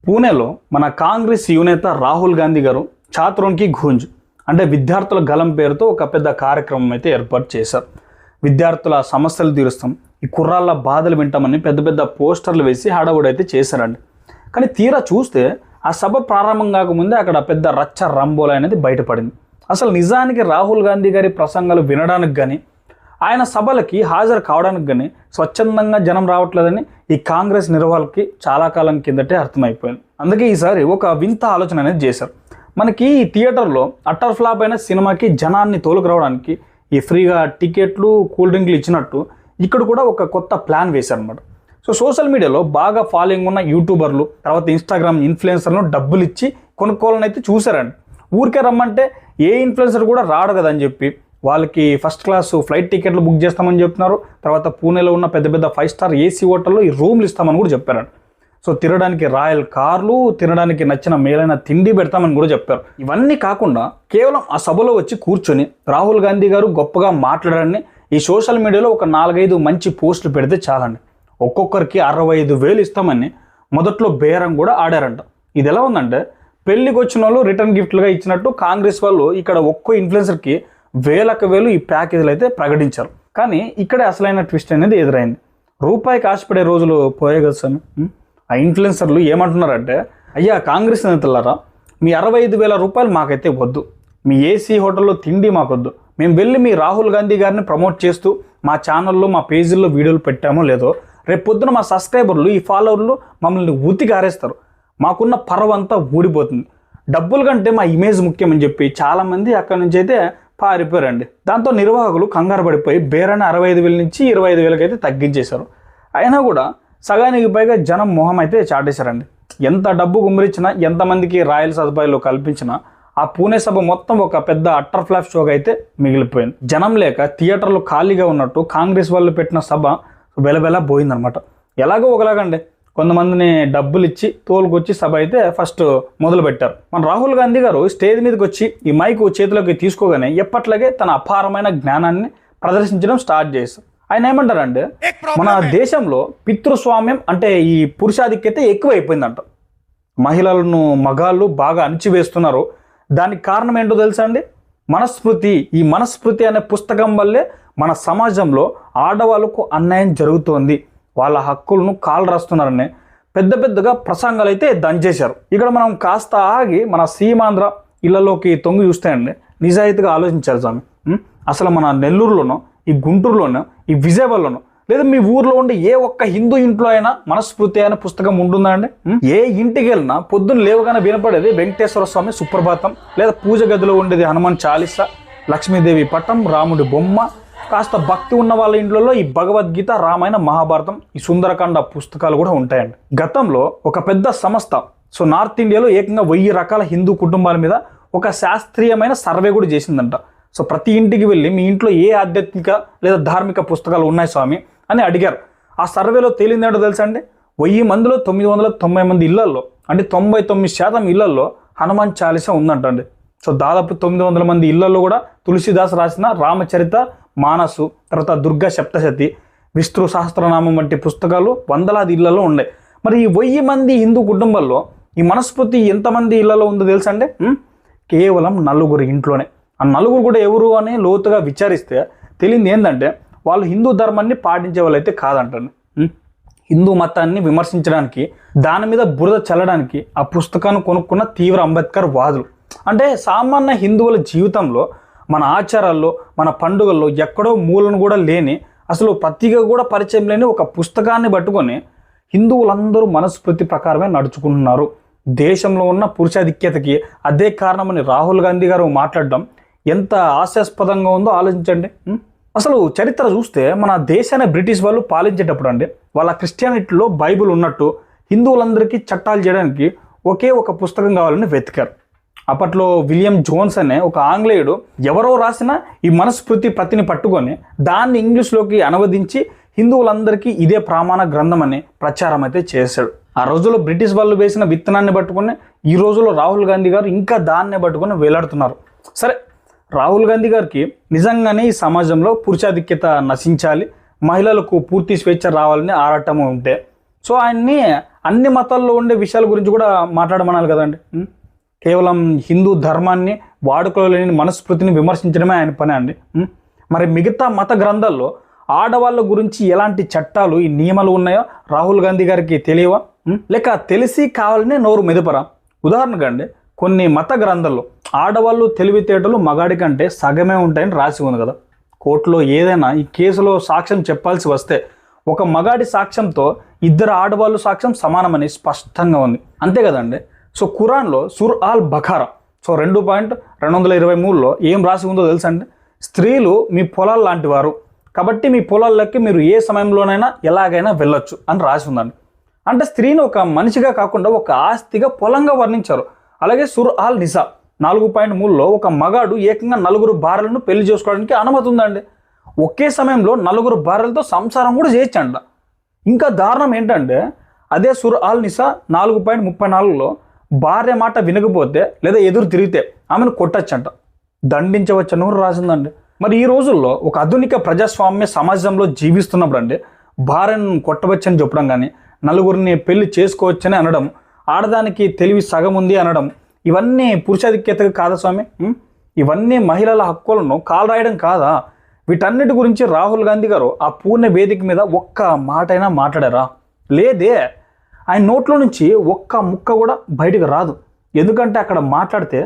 పూణేలో మన కాంగ్రెస్ యువనేత రాహుల్ గాంధీ గారు ఛాత్రోన్కి గూంజ్ అంటే విద్యార్థుల గలం పేరుతో ఒక పెద్ద కార్యక్రమం అయితే ఏర్పాటు చేశారు. విద్యార్థుల సమస్యలు తీరుస్తాం, ఈ కుర్రాళ్ళ బాధలు వింటామని పెద్ద పెద్ద పోస్టర్లు వేసి హడావుడైతే చేశారండి. కానీ తీరా చూస్తే ఆ సభ ప్రారంభం కాకముందే అక్కడ పెద్ద రచ్చ రంబోల అనేది బయటపడింది. అసలు నిజానికి రాహుల్ గాంధీ గారి ప్రసంగాలు వినడానికి కానీ ఆయన సభలకి హాజరు కావడానికి కానీ స్వచ్ఛందంగా జనం రావట్లేదని ఈ కాంగ్రెస్ నిర్వాహకులకి చాలా కాలం కిందటే అర్థమైపోయింది. అందుకే ఈసారి ఒక వింత ఆలోచన అనేది చేశారు. మనకి ఈ థియేటర్లో అట్టర్ ఫ్లాప్ అయిన సినిమాకి జనాన్ని తోలుకురావడానికి ఈ ఫ్రీగా టికెట్లు కూల్ డ్రింక్లు ఇచ్చినట్టు ఇక్కడ కూడా ఒక కొత్త ప్లాన్ వేశారనమాట. సో సోషల్ మీడియాలో బాగా ఫాలోయింగ్ ఉన్న యూట్యూబర్లు, తర్వాత ఇన్స్టాగ్రామ్ ఇన్ఫ్లుయెన్సర్లను డబ్బులు ఇచ్చి కొనుక్కోవాలని అయితే చూశారండి. ఊరికే రమ్మంటే ఏ ఇన్ఫ్లుయెన్సర్ కూడా రాడు కదా అని చెప్పి వాళ్ళకి ఫస్ట్ క్లాస్ ఫ్లైట్ టికెట్లు బుక్ చేస్తామని చెప్తున్నారు. తర్వాత పూణేలో ఉన్న పెద్ద పెద్ద 5 స్టార్ ఏసీ హోటల్లో ఈ రూమ్లు ఇస్తామని కూడా చెప్పారండి. సో తినడానికి రాయల్ కార్లు, తినడానికి నచ్చిన మేలైన తిండి పెడతామని కూడా చెప్పారు. ఇవన్నీ కాకుండా కేవలం ఆ సభలో వచ్చి కూర్చొని రాహుల్ గాంధీ గారు గొప్పగా మాట్లాడారని ఈ సోషల్ మీడియాలో ఒక 4-5 మంచి పోస్టులు పెడితే చాలండి, ఒక్కొక్కరికి 65,000 ఇస్తామని మొదట్లో బేరం కూడా ఆడారంట. ఇది ఎలా ఉందంటే పెళ్లికి వచ్చిన వాళ్ళు రిటర్న్ గిఫ్ట్లుగా ఇచ్చినట్టు కాంగ్రెస్ వాళ్ళు ఇక్కడ ఒక్కో ఇన్ఫ్లుయెన్సర్కి వేలకు వేలు ఈ ప్యాకేజీలు అయితే ప్రకటించారు. కానీ ఇక్కడే అసలైన ట్విస్ట్ అనేది ఎదురైంది. రూపాయికి ఆశపడే రోజులు పోయే కదా సార్. ఆ ఇన్ఫ్లుయెన్సర్లు ఏమంటున్నారంటే, అయ్యా కాంగ్రెస్ నేతలారా, మీ 65,000 రూపాయలు మాకైతే వద్దు, మీ ఏసీ హోటల్లో తిండి మాకొద్దు, మేము వెళ్ళి మీ రాహుల్ గాంధీ గారిని ప్రమోట్ చేస్తూ మా ఛానల్లో మా పేజీల్లో వీడియోలు పెట్టామో లేదో రేపు పొద్దున మా సబ్స్క్రైబర్లు ఈ ఫాలోవర్లు మమ్మల్ని ఉతికి ఆరేస్తారు, మాకున్న పరవంతా ఊడిపోతుంది, డబ్బుల కంటే మా ఇమేజ్ ముఖ్యమని చెప్పి చాలామంది అక్కడి నుంచి అయితే పారిపోయారండి. దాంతో నిర్వాహకులు కంగారు పడిపోయి బేరాన్ని 65,000 నుంచి 25,000 అయితే తగ్గించేశారు. అయినా కూడా సగానికి పైగా జనం మొహం అయితే చాటేశారండి. ఎంత డబ్బు గుమ్మరించినా, ఎంతమందికి రాయల్ సదుపాయాలు కల్పించినా ఆ పూణే సభ మొత్తం ఒక పెద్ద అట్టర్ ఫ్లాప్ షోగా అయితే మిగిలిపోయింది. జనం లేక థియేటర్లు ఖాళీగా ఉన్నట్టు కాంగ్రెస్ వాళ్ళు పెట్టిన సభ వెలవెలా పోయిందనమాట. ఎలాగో ఒకలాగండి కొంతమందిని డబ్బులు ఇచ్చి తోలుకొచ్చి సభ అయితే ఫస్ట్ మొదలు పెట్టారు. మన రాహుల్ గాంధీ గారు స్టేజ్ మీదకి వచ్చి ఈ మైక్ చేతిలోకి తీసుకోగానే ఎప్పట్లాగే తన అపారమైన జ్ఞానాన్ని ప్రదర్శించడం స్టార్ట్ చేశారు. ఆయన ఏమంటారంటే, మన దేశంలో పితృస్వామ్యం అంటే ఈ పురుషాధిక్యత ఎక్కువైపోయిందంట, మహిళలను మగాళ్ళు బాగా అణిచివేస్తున్నారు. దానికి కారణం ఏంటో తెలుసా అండి? మనస్మృతి. ఈ మనస్మృతి అనే పుస్తకం వల్లే మన సమాజంలో ఆడవాళ్ళకు అన్యాయం జరుగుతోంది, వాళ్ళ హక్కులను కాలు రాస్తున్నారని పెద్ద పెద్దగా ప్రసంగాలు అయితే దంచేశారు. ఇక్కడ మనం కాస్త ఆగి మన సీమాంధ్ర ఇళ్లలోకి తొంగి చూస్తే అండి నిజాయితీగా ఆలోచించారు స్వామి. అసలు మన నెల్లూరులోనో, ఈ గుంటూరులోనో, ఈ విజయవాడలోనో, లేదా మీ ఊర్లో ఉండే ఏ ఒక్క హిందూ ఇంట్లో అయినా మనస్ఫూర్తి అనే పుస్తకం ఉంటుందా అండి? ఏ ఇంటికి వెళ్ళినా పొద్దున్న లేవగానే వినపడేది వెంకటేశ్వర స్వామి సుప్రభాతం, లేదా పూజ గదిలో ఉండేది హనుమాన్ చాలీసా, లక్ష్మీదేవి పటం, రాముడి బొమ్మ, కాస్త భక్తి ఉన్న వాళ్ళ ఇంట్లో ఈ భగవద్గీత, రామాయణ, మహాభారతం, ఈ సుందరకాండ పుస్తకాలు కూడా ఉంటాయండి. గతంలో ఒక పెద్ద సంస్థ సో నార్త్ ఇండియాలో ఏకంగా 1000 రకాల హిందూ కుటుంబాల మీద ఒక శాస్త్రీయమైన సర్వే కూడా చేసిందంట. సో ప్రతి ఇంటికి వెళ్ళి మీ ఇంట్లో ఏ ఆధ్యాత్మిక లేదా ధార్మిక పుస్తకాలు ఉన్నాయి స్వామి అని అడిగారు. ఆ సర్వేలో తేలిందేంటో తెలుసా అండి? 1000 మందిలో 990 మంది ఇళ్లల్లో, అంటే 99% ఇళ్లల్లో హనుమాన్ చాలీసా ఉందంటండి. సో దాదాపు 900 మంది ఇళ్లలో కూడా తులసిదాస్ రాసిన రామచరిత మానసు, తర్వాత దుర్గా సప్తశతి, విష్ణు సహస్రనామం వంటి పుస్తకాలు వందలాది ఇళ్లలో ఉన్నాయి. మరి ఈ 1000 మంది హిందూ కుటుంబాల్లో ఈ మనస్ఫూర్తి ఎంతమంది ఇళ్లలో ఉందో తెలుసా అండి? కేవలం 4 ఇంట్లోనే. ఆ 4 కూడా ఎవరు అని లోతుగా విచారిస్తే తెలియంది ఏంటంటే, వాళ్ళు హిందూ ధర్మాన్ని పాటించే వాళ్ళైతే కాదంటండి. హిందూ మతాన్ని విమర్శించడానికి, దాని మీద బురద చల్లడానికి ఆ పుస్తకాన్ని కొనుక్కున్న తీవ్ర అంబేద్కర్ వాదులు. అంటే సామాన్య హిందువుల జీవితంలో, మన ఆచారాల్లో, మన పండుగల్లో ఎక్కడో మూలను కూడా లేని, అసలు ప్రతిగా కూడా పరిచయం లేని ఒక పుస్తకాన్ని పట్టుకొని హిందువులందరూ మనస్ఫూర్తి ప్రకారమే నడుచుకుంటున్నారు. దేశంలో ఉన్న పురుషాధిక్యతకి అదే కారణమని రాహుల్ గాంధీ గారు మాట్లాడడం ఎంత హాస్యాస్పదంగా ఉందో ఆలోచించండి. అసలు చరిత్ర చూస్తే మన దేశాన్ని బ్రిటిష్ వాళ్ళు పాలించేటప్పుడు అండి, వాళ్ళ క్రిస్టియానిటీలో బైబిల్ ఉన్నట్టు హిందువులందరికీ చట్టాలు చేయడానికి ఒకే ఒక పుస్తకం కావాలని వెతికారు. అప్పట్లో విలియం జోన్స్ అనే ఒక ఆంగ్లేయుడు ఎవరో రాసిన ఈ మనస్ఫూర్తి ప్రతిని పట్టుకొని దాన్ని ఇంగ్లీష్లోకి అనువదించి హిందువులందరికీ ఇదే ప్రమాణ గ్రంథం అని ప్రచారం అయితే చేశాడు. ఆ రోజుల్లో బ్రిటిష్ వాళ్ళు వేసిన విత్తనాన్ని పట్టుకొని ఈ రోజుల్లో రాహుల్ గాంధీ గారు ఇంకా దాన్నే పట్టుకొని వేలాడుతున్నారు. సరే, రాహుల్ గాంధీ గారికి నిజంగానే ఈ సమాజంలో పురుషాధిక్యత నశించాలి, మహిళలకు పూర్తి స్వేచ్ఛ రావాలని ఆరాటం ఉంటే, సో ఆయన్ని అన్ని మతాల్లో ఉండే విషయాల గురించి కూడా మాట్లాడమనాలి కదండి. కేవలం హిందూ ధర్మాన్ని వాడుకలో లేని మనస్ఫృతిని విమర్శించడమే ఆయన పని అండి. మరి మిగతా మత గ్రంథాల్లో ఆడవాళ్ళ గురించి ఎలాంటి చట్టాలు ఈ నియమాలు ఉన్నాయో రాహుల్ గాంధీ గారికి తెలియవా? లేక తెలిసి కావాలనే నోరు మెదపరా? ఉదాహరణగా అండి, కొన్ని మత గ్రంథాల్లో ఆడవాళ్ళు తెలివితేటలు మగాడి కంటే సగమే ఉంటాయని రాసి ఉంది కదా. కోర్టులో ఏదైనా ఈ కేసులో సాక్ష్యం చెప్పాల్సి వస్తే ఒక మగాడి సాక్ష్యంతో ఇద్దరు ఆడవాళ్ళు సాక్ష్యం సమానమని స్పష్టంగా ఉంది, అంతే కదండి. సో ఖురాన్లో సుర్ అల్ బఖరా 2.223లో ఏం రాసి ఉందో తెలుసా అండి? స్త్రీలు మీ పొలాలు లాంటి వారు కాబట్టి మీ పొలాల్లోకి మీరు ఏ సమయంలోనైనా ఎలాగైనా వెళ్ళొచ్చు అని రాసి ఉందండి. అంటే స్త్రీని ఒక మనిషిగా కాకుండా ఒక ఆస్తిగా పొలంగా వర్ణించారు. అలాగే సుర్ అల్ నిసా 4.3లో ఒక మగాడు ఏకంగా 4 భార్యలను పెళ్లి చేసుకోవడానికి అనుమతి ఉందండి. ఒకే సమయంలో 4 భార్యలతో సంసారం కూడా చేయొచ్చంట. ఇంకా దారుణం ఏంటంటే అదే సుర్ అల్ నిసా 4.34లో భార్య మాట వినకపోతే లేదా ఎదురు తిరిగితే ఆమెను కొట్టచ్చంట, దండించవచ్చని కూడా రాసిందండి. మరి ఈ రోజుల్లో ఒక ఆధునిక ప్రజాస్వామ్య సమాజంలో జీవిస్తున్నప్పుడు అండి భార్యను కొట్టవచ్చని చెప్పడం కానీ, నలుగురిని పెళ్లి చేసుకోవచ్చని అనడం, ఆడదానికి తెలివి సగం ఉంది అనడం, ఇవన్నీ పురుషాధిక్యత కాదా స్వామి? ఇవన్నీ మహిళల హక్కులను కాలరాయడం కాదా? వీటన్నిటి గురించి రాహుల్ గాంధీ గారు ఆ పూర్ణ వేదిక మీద ఒక్క మాటైనా మాట్లాడారా? లేదే. ఆయన నోట్లో నుంచి ఒక్క ముక్క కూడా బయటకు రాదు. ఎందుకంటే అక్కడ మాట్లాడితే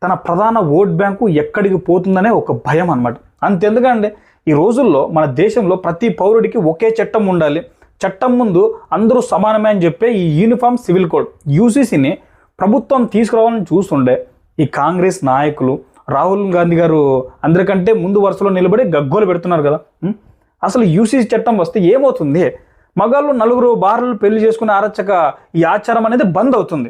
తన ప్రధాన ఓట్ బ్యాంకు ఎక్కడికి పోతుందనే ఒక భయం అన్నమాట. అంతెందుకండి, ఈ రోజుల్లో మన దేశంలో ప్రతి పౌరుడికి ఒకే చట్టం ఉండాలి, చట్టం ముందు అందరూ సమానమే అని చెప్పే ఈ యూనిఫామ్ సివిల్ కోడ్ యూసీసీని ప్రభుత్వం తీసుకురావాలని చూస్తుండే ఈ కాంగ్రెస్ నాయకులు రాహుల్ గాంధీ గారు అందరికంటే ముందు వరుసలో నిలబడి గగ్గోలు పెడుతున్నారు కదా. అసలు యూసీసీ చట్టం వస్తే ఏమవుతుంది? మగాళ్ళు 4 భార్యలు పెళ్లి చేసుకునే అరచక ఈ ఆచారం అనేది బంద్ అవుతుంది.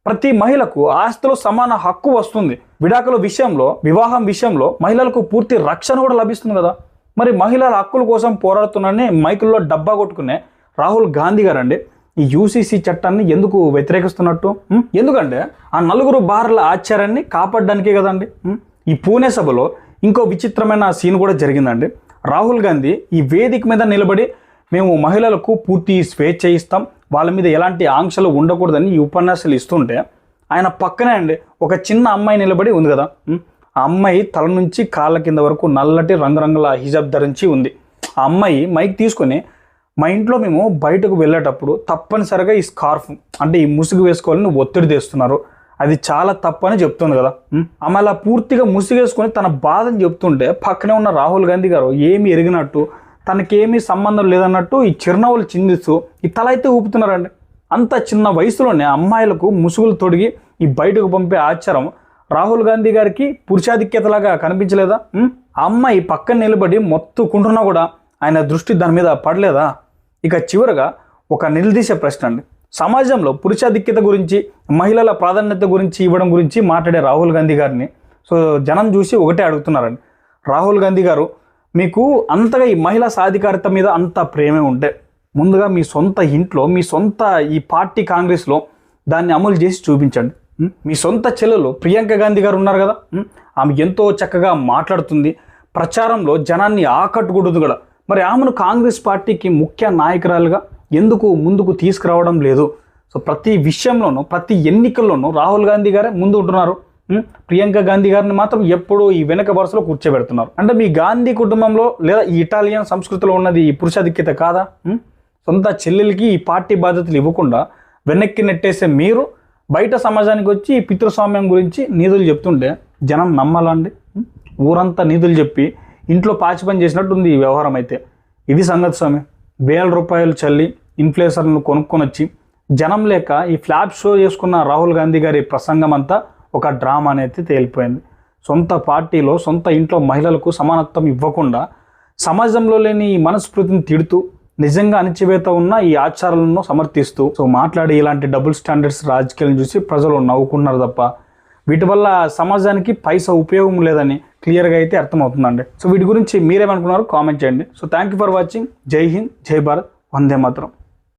ప్రతి మహిళకు ఆస్తిలో సమాన హక్కు వస్తుంది. విడాకుల విషయంలో, వివాహం విషయంలో మహిళలకు పూర్తి రక్షణ కూడా లభిస్తుంది కదా. మరి మహిళల హక్కుల కోసం పోరాడుతున్నారని మైకుల్లో డబ్బా కొట్టుకునే రాహుల్ గాంధీ గారు అండి ఈ యూసీసీ చట్టాన్ని ఎందుకు వ్యతిరేకిస్తున్నట్టు? ఎందుకంటే ఆ 4 భార్యల ఆచారాన్ని కాపాడడానికే కదండి. ఈ పూణే సభలో ఇంకో విచిత్రమైన సీన్ కూడా జరిగిందండి. రాహుల్ గాంధీ ఈ వేదిక మీద నిలబడి మేము మహిళలకు పూర్తి స్వేచ్ఛ ఇస్తాం, వాళ్ళ మీద ఎలాంటి ఆంక్షలు ఉండకూడదని ఈ ఉపన్యాసాలు ఇస్తుంటే ఆయన పక్కనే అండి ఒక చిన్న అమ్మాయి నిలబడి ఉంది కదా. ఆ అమ్మాయి తల నుంచి కాళ్ళ కింద వరకు నల్లటి రంగురంగుల హిజాబ్ ధరించి ఉంది. ఆ అమ్మాయి మైక్ తీసుకొని మా ఇంట్లో మేము బయటకు వెళ్ళేటప్పుడు తప్పనిసరిగా ఈ స్కార్ఫ్ అంటే ఈ ముసుగు వేసుకోవాలని ఒత్తిడి తెస్తున్నారు, అది చాలా తప్పని చెప్తుంది కదా. ఆమె అలా పూర్తిగా ముసుగేసుకొని తన బాధని చెప్తుంటే పక్కనే ఉన్న రాహుల్ గాంధీ గారు ఏమి ఎరిగినట్టు, తనకేమీ సంబంధం లేదన్నట్టు ఈ చిరునవ్వులు చిందిస్తూ ఈ తల అయితే ఊపుతున్నారండి. అంత చిన్న వయసులోనే అమ్మాయిలకు ముసుగులు తొడిగి ఈ బయటకు పంపే ఆచారం రాహుల్ గాంధీ గారికి పురుషాధిక్యతలాగా కనిపించలేదా? ఆ అమ్మాయి పక్కన నిలబడి మొత్తుకుంటున్నా కూడా ఆయన దృష్టి దాని మీద పడలేదా? ఇక చివరగా ఒక నిలదీసే ప్రశ్న అండి. సమాజంలో పురుషాధిక్యత గురించి, మహిళల ప్రాధాన్యత గురించి ఇవ్వడం గురించి మాట్లాడే రాహుల్ గాంధీ గారిని జనం చూసి ఒకటే అడుగుతున్నారండి. రాహుల్ గాంధీ గారు, మీకు అంతగా ఈ మహిళా సాధికారత మీద అంత ప్రేమే ఉంటే ముందుగా మీ సొంత ఇంట్లో, మీ సొంత ఈ పార్టీ కాంగ్రెస్లో దాన్ని అమలు చేసి చూపించండి. మీ సొంత చెల్లెలు ప్రియాంక గాంధీ గారు ఉన్నారు కదా, ఆమె ఎంతో చక్కగా మాట్లాడుతుంది, ప్రచారంలో జనాన్ని ఆకట్టుకుంటుంది కూడా. మరి ఆమెను కాంగ్రెస్ పార్టీకి ముఖ్య నాయకురాలుగా ఎందుకు ముందుకు తీసుకురావడం లేదు? సో ప్రతి విషయంలోనూ, ప్రతి ఎన్నికల్లోనూ రాహుల్ గాంధీ గారే ముందు ఉంటున్నారు. ప్రియాంక గాంధీ గారిని మాత్రం ఎప్పుడూ ఈ వెనక వరుసలో కూర్చోబెడుతున్నారు. అంటే మీ గాంధీ కుటుంబంలో లేదా ఈ ఇటాలియన్ సంస్కృతిలో ఉన్నది ఈ పురుషాధిక్యత కాదా? సొంత చెల్లెలకి ఈ పార్టీ బాధ్యతలు ఇవ్వకుండా వెనక్కి నెట్టేసే మీరు బయట సమాజానికి వచ్చి ఈ పితృస్వామ్యం గురించి నీతులు చెప్తుంటే జనం నమ్మాలండి? ఊరంతా నీతులు చెప్పి ఇంట్లో పాచి పని చేసినట్టుంది ఈ వ్యవహారం. అయితే ఇది సంగతి స్వామి. వేల రూపాయలు చల్లి ఇన్ఫ్లుయెన్సర్లను కొనుక్కొని వచ్చి జనం లేక ఈ ఫ్లాప్ షో చేసుకున్న రాహుల్ గాంధీ గారి ప్రసంగం అంతా ఒక డ్రామా అనేది తేలిపోయింది. సొంత పార్టీలో, సొంత ఇంట్లో మహిళలకు సమానత్వం ఇవ్వకుండా సమాజంలో లేని ఈ మనస్ఫృతిని తిడుతూ నిజంగా అణచివేత ఉన్న ఈ ఆచారాలను సమర్థిస్తూ మాట్లాడి ఇలాంటి డబుల్ స్టాండర్డ్స్ రాజకీయాలను చూసి ప్రజలు నవ్వుకున్నారు తప్ప వీటి వల్ల సమాజానికి పైసా ఉపయోగం లేదని క్లియర్గా అయితే అర్థమవుతుందండి. వీటి గురించి మీరేమనుకున్నారో కామెంట్ చేయండి. Thank you for watching. జై హింద్, జై భారత్, వందే మాతరం.